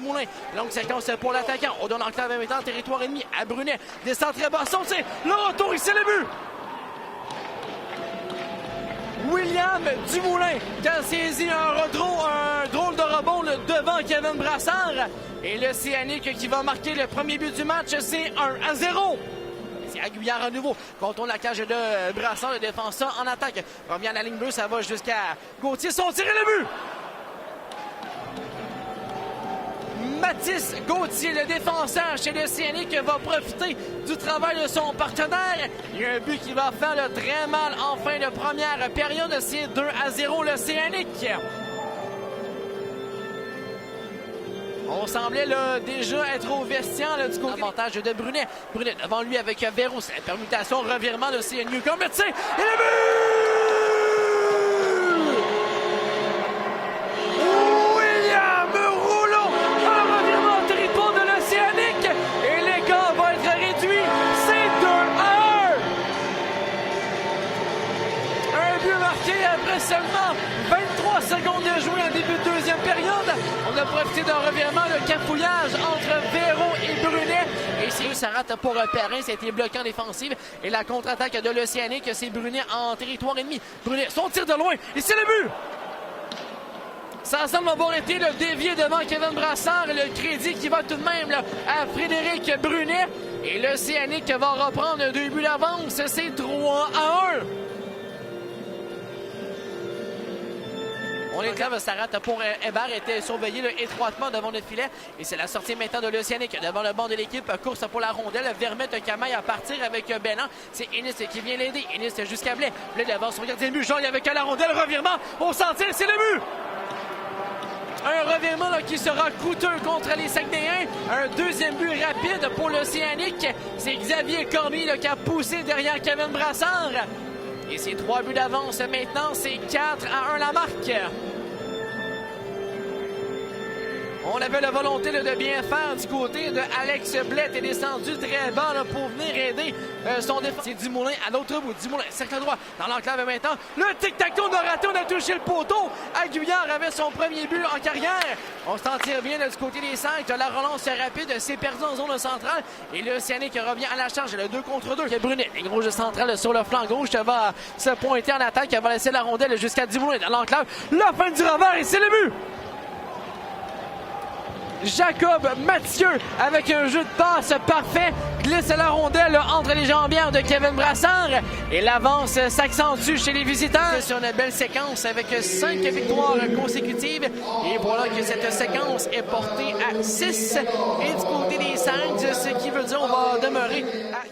Dumoulin. Longue séquence pour l'attaquant. On donne enclave en même temps, territoire ennemi à Brunet. Descend très bas, son tir. Le retour, ici le but. William Dumoulin qui a saisi un drôle de rebond devant Kevin Brassard. Et l'Océanique qui va marquer le premier but du match, c'est 1-0. C'est Aguillard à nouveau. Contourne la cage de Brassard, le défenseur en attaque. Revient à la ligne bleue, ça va jusqu'à Gauthier. Son tir et le but! Mathis Gauthier, le défenseur chez l'Océanique, va profiter du travail de son partenaire. Il y a un but qui va faire le très mal en fin de première période. C'est 2-0 l'Océanique. On semblait déjà être au vestiaire du côté avantage de Brunet. Brunet devant lui avec Véro. C'est la permutation, revirement de Newcombe. Le tir et le but! William Rouleau! Un revirement au territoire de l'Océanique. Et l'écart va être réduit. C'est 2-1. Un but marqué après seulement 23 secondes de jouer en début de deuxième période. On a profité d'un revirement de cafouillage entre Véro et Brunet. Et c'est ça rate pour Perrin, ça a été bloqué en défensive. Et la contre-attaque de l'Océanique, c'est Brunet en territoire ennemi. Brunet, son tir de loin, et c'est le but! Ça semble avoir été le dévié devant Kevin Brassard. Le crédit qui va tout de même là, à Frédéric Brunet. Et l'Océanique va reprendre 2 buts d'avance. C'est 3-1. On est clair, ça rate pour Hébert, était surveillé étroitement devant le filet. Et c'est la sortie maintenant de l'Océanique devant le banc de l'équipe. Course pour la rondelle. Vermette Camaille à partir avec Bélan. C'est Ennis qui vient l'aider. Ennis jusqu'à Blais. Blais devant son gardien de but. Jean avec la rondelle. Revirement au sentir. C'est le but! Un revirement là, qui sera coûteux contre les Saguenayens. Un deuxième but rapide pour l'Océanique. C'est Xavier Cormier là, qui a poussé derrière Kevin Brassard. Et c'est 3 buts d'avance maintenant, c'est 4-1 la marque. On avait la volonté là, de bien faire du côté de Alex Blais. Est descendu très bas là, pour venir aider son défenseur. C'est Dumoulin à l'autre bout. Dumoulin, cercle droit dans l'enclave maintenant. Le tic-tac, on a raté, on a touché le poteau. Aguillard avait son premier but en carrière. On s'en tire bien là, du côté des Saints. La relance rapide, c'est perdu en zone centrale. Et l'Océanique revient à la charge. Le 2 contre 2. Brunet, les gros jeux centrales sur le flanc gauche, va se pointer en attaque. Elle va laisser la rondelle jusqu'à Dumoulin dans l'enclave. La fin du revers et c'est le but! Jacob Mathieu avec un jeu de passe parfait glisse la rondelle entre les jambières de Kevin Brassard et l'avance s'accentue chez les visiteurs. C'est sur une belle séquence avec 5 victoires consécutives et voilà que cette séquence est portée à 6 et du côté des Saints, ce qui veut dire on va demeurer à